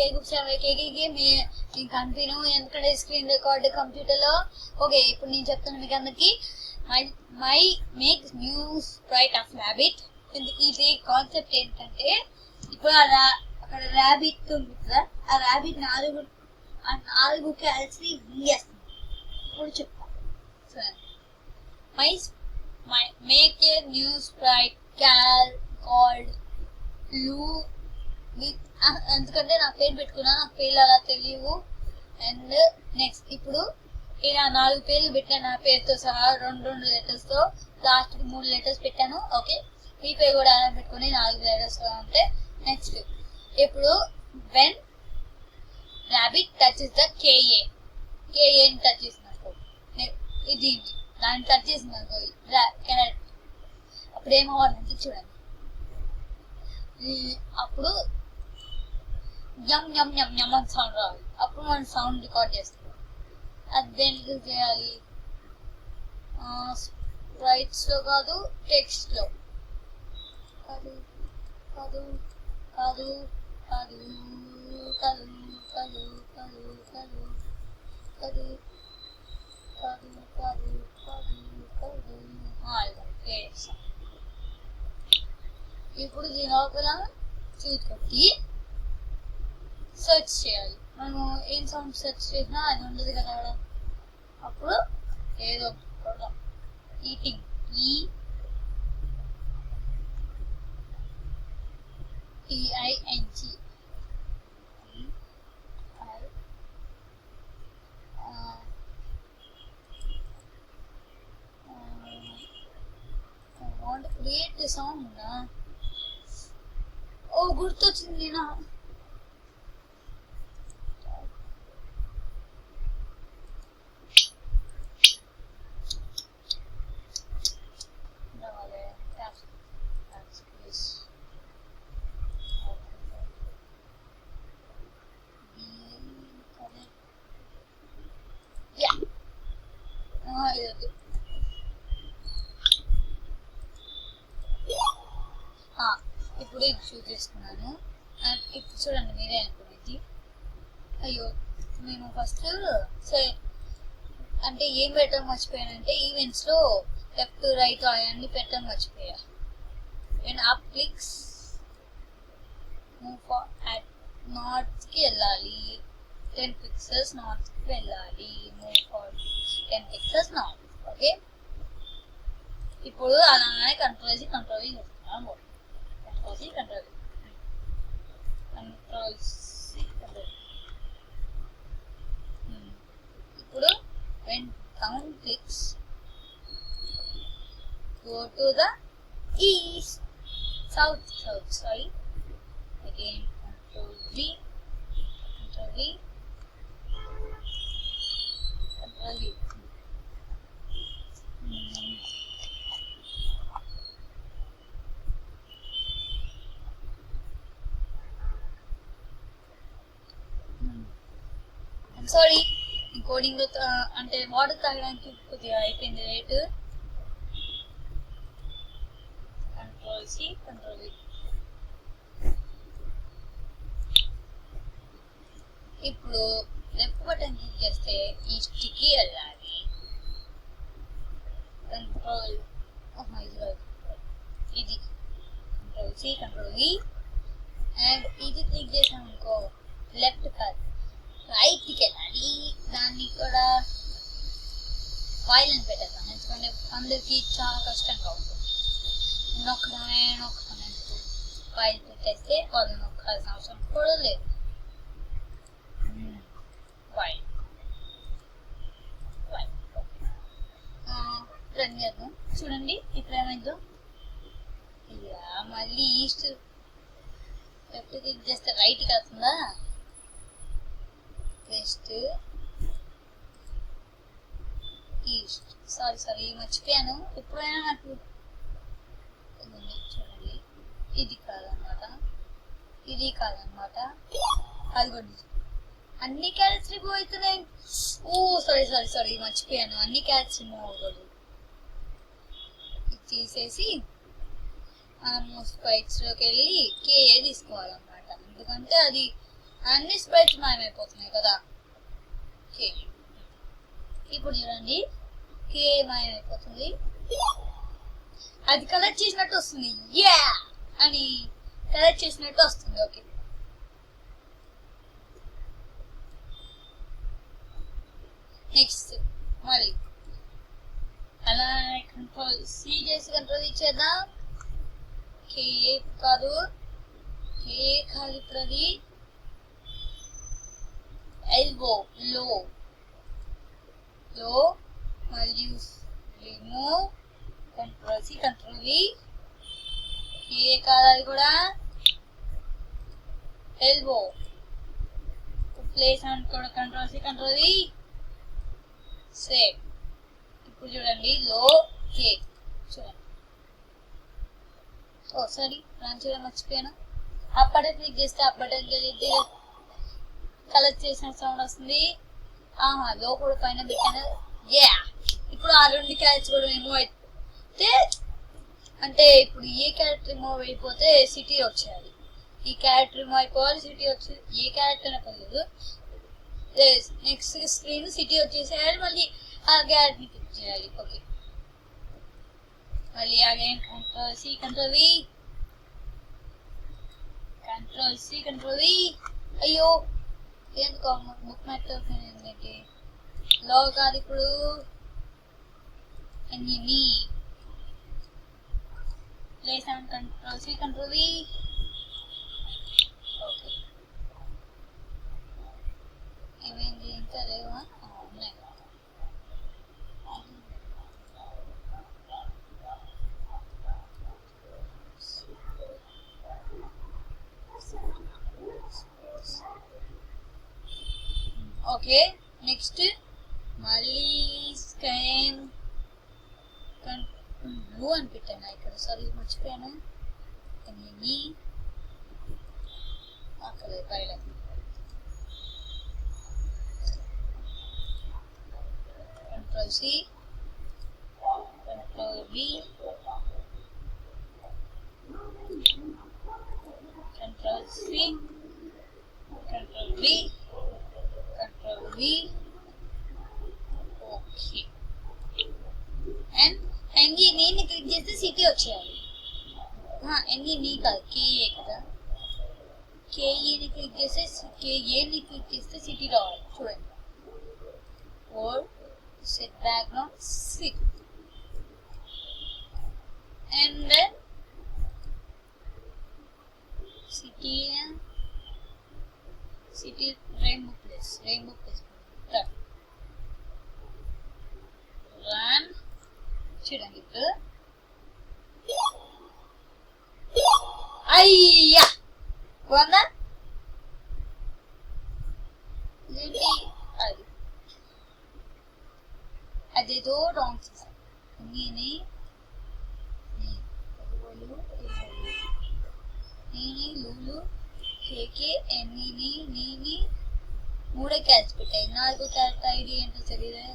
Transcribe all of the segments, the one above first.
కేకే మీకు కనిపిను ఎందుకంటే screen record కంప్యూటర్లో. ఓకే, ఇప్పుడు నేను చెప్తాను మీకు అందరికి. My makes new Sprite of rabbit. ఇది కాన్సెప్ట్ ఏంటంటే, ఇప్పుడు అక్కడ ర్యాబిట్ ఉంది కదా, ఆ ర్యాబిట్ నాలుగు క్యాల్స్ని మింగేస్తుంది. ఇప్పుడు చెప్తాను. My make a new sprite called లూ విత్, ఎందుకంటే నా పేరు పెట్టుకున్నా, నాకు పేర్లు అలా తెలియవు. అండ్ నెక్స్ట్ ఇప్పుడు ఇలా 4 పేర్లు పెట్టాను, నా పేరుతో సహా 2 లెటర్స్తో. లాస్ట్ 3 లెటర్స్ పెట్టాను. ఓకే, మీ పేరు కూడా అలా పెట్టుకుని 4 లెటర్స్ ఉంటే. నెక్స్ట్ ఇప్పుడు వెన్ ర్యాబిట్ టచెస్ ద కేఏని టచ్ చేసినారు, ఇది దాన్ని టచ్ చేసినారు కెనట్, అప్పుడు ఏమవ్వాలంటే చూడండి, అప్పుడు యమ్ యమ్ యమ్ యమ్ అని సౌండ్ రావాలి. అప్పుడు మనం సౌండ్ రికార్డ్ చేస్తాం. అది దేనికి చేయాలి? స్ప్రైట్స్లో కాదు, టెక్స్ట్లో. కాదు కాదు కాదు కాదు కాదు కాదు కాదు కాదు కాదు కాదు కాదు కాదు కాదు. ఇప్పుడు దీని లోపల చూసి సెర్చ్ చేయాలి. మనం ఏం సౌండ్ సెర్చ్ చేసినా అది ఉండదు కదా. అప్పుడు ఏదో eating, ETING want to create the sound. ఓ గుర్తొచ్చింది నా. ఇప్పుడు ఇది చూపిస్తున్నాను. ఇప్పుడు చూడండి, మీరే అనుకునేది. అయ్యో, నేను ఫస్ట్ అంటే ఏం పెట్టడం మర్చిపోయానంటే, ఈవెంట్స్లో లెఫ్ట్ రైట్ అవన్నీ పెట్టడం మర్చిపోయా. అండ్ అప్ క్లిక్స్ మూవ్ నార్త్కి వెళ్ళాలి, 10 పిక్సెల్స్ నార్త్కి వెళ్ళాలి, move far 10 pixels north. Okay, ఇప్పుడు అలానే కంట్రోల్ చేస్తున్నాను. కంట్రోల్ ఇప్పుడు when down clicks go to the east, south, sorry, again control V, sorry, coding అంటే వాటర్ తాగడానికి కొద్దిగా అయిపోయింది రేటు. Control C, control V. ఇప్పుడు లెఫ్ట్ బటన్ క్లిక్ చేస్తే ఈస్ట్కి వెళ్ళాలి. కంట్రోల్ ఇది control C, control V. And ఇది క్లిక్ చేసాం అనుకో, లెఫ్ట్ కాదు రైట్కి వెళ్ళాలి. దాన్ని కూడా ఫైల్ అని పెట్టేద్దాం, ఎందుకంటే అందరికి చాలా కష్టంగా ఉంటుంది. నొక్కడమే ఫైల్ పెట్టేస్తే వాళ్ళు నొక్కాల్సిన అవసరం కూడా లేదు. ఫైల్ రన్ చేద్దాం. చూడండి ఇప్పుడు ఏమైందో. ఇలా మళ్ళీ ఈస్ట్ లెఫ్ట్ క్లిక్ చేస్తే రైట్కి వస్తుందా, వెస్ట్, ఈస్ట్. సారీ మర్చిపోయాను. ఎప్పుడైనా నాకు చూడండి, ఇది కాదనమాట, అదిగోండి అన్ని క్యారెట్స్ రిమూవ్ అవుతున్నాయి. ఓ సారీ మర్చిపోయాను, అన్ని క్యారెట్స్ రిమూవ్ అవ్వకూడదు. ఇది తీసేసి మనము స్పైక్స్లోకి వెళ్ళి కేఏ తీసుకోవాలన్నమాట, ఎందుకంటే అది అన్ని స్ప్రైట్స్ మాయమైపోతున్నాయి కదా. కే ఇప్పుడు చూడండి, కే మాయమైపోతుంది. అది కలెక్ట్ చేసినట్టు వస్తుంది, యా అని కలెక్ట్ చేసినట్టు వస్తుంది. ఓకే, నెక్స్ట్ మళ్ళీ అలా కంట్రోల్ సి చేసి కంట్రోల్ ఇచ్చేద్దాం. కే కాదు, కే కాదు, ఇప్పుడు అది ఎల్బో లో లో మళ్ళీ remove control C control V. కే కాదు, అది కూడా ఎల్బో ప్లేస్ అని కూడా control C control V. Save. ఇప్పుడు చూడండి, లో కే చూడండి. ఓ సారీ, రన్ చేయడం మర్చిపోయాను. అప్ బటన్ క్లిక్ చేస్తే అప్ బటన్ కలెక్ట్ చేసిన సౌండ్ వస్తుంది. ఆహా, లో కూడా పైన పెట్టాను. యా, ఇప్పుడు ఆ రెండు క్యారెక్టర్స్ కూడా రిమూవ్ అయితే, అంటే ఇప్పుడు ఏ క్యారెక్టర్ రిమూవ్ అయిపోతే సిటీ వచ్చేయాలి. ఈ క్యారెక్టర్ రిమూవ్ అయిపోవాలి, సిటీ వచ్చి ఏ క్యారెక్టర్ అయినా పర్లేదు. నెక్స్ట్ స్క్రీన్ సిటీ వచ్చేసేయాలి, మళ్ళీ ఆ క్యారెక్టర్ని క్లిక్ చేయాలి. ఓకే, మళ్ళీ again control C control V, control C control V. అయ్యో, ఎందుకో బుక్ మ్యాట్ ఏంటంటే లో కాదు, ఇప్పుడు ఎన్ని place and control C control V. Okay, ఏమైంది, ఇంకా లేవా? ఉన్నాయి. ఓకే, నెక్స్ట్ మళ్ళీ స్కాన్ బ్లూ అని పెట్టాను ఇక్కడ, సారీ మర్చిపోయాను. ఎన్ని అక్కడ పైన control C control V control C control V control V. Okay, and ఎన్ని క్లిక్ చేస్తే సిటీ వచ్చేయాలి. ఎన్ని కాదు, కేఏ కదా. కేఈని క్లిక్ చేస్తే కేఏని క్లిక్ చేస్తే సిటీ రావాలి. చూడండి, old set background city and then city rainbow place run. చూడండి, ఇప్పుడు అయ్యా బాగుందా? ఏంటి అది, అదేదో రాంగ్ చేశాను. నేనే లూలు కేకే ఎన్ని మూడే క్యాచ్ పెట్టాయి. నాలుగో క్యారెక్టర్ ఐడి ఏంటో తెలియదే.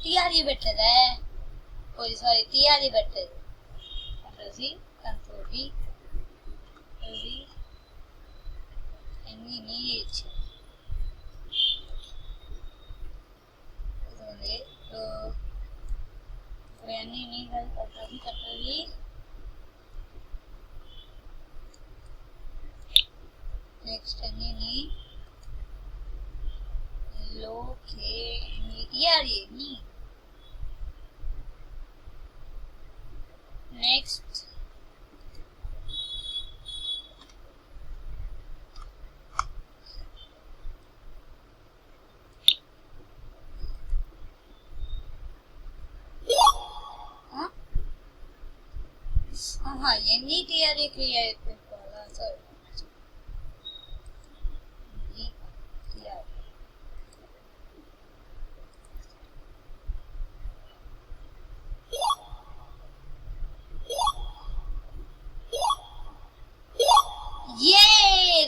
టీఆర్ఈ పెట్టలేదా? సారీ, టీఆర్ఈ పెట్టలేదు. కంట్రోల్ సి కంట్రోల్ వి ఎన్ని ఇచ్చాను. ఇప్పుడు అన్ని కంట్రోల్ వి. నెక్స్ట్ అన్ని లో కే టీఆర్ఈ నెక్స్ట్ ఎన్ని టీఆర్ఈ క్లియర్ పెట్టుకోవాలా? సారీ,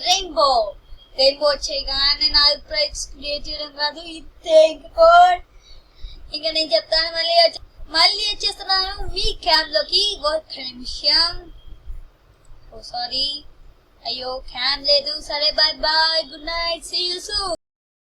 రెయిన్బో వచ్చేయగానే నాకు ప్రైజ్ క్రియేట్ చేయడం కాదు, ఇదే కోడ్. ఇంకా నేను చెప్తాను, మళ్ళీ వచ్చేస్తున్నాను మీ క్యాబ్ లోకి. ఒక్క నిమిషం, ఓ సారీ, అయ్యో క్యాన్ లేదు. సరే bye bye, good night, see you soon.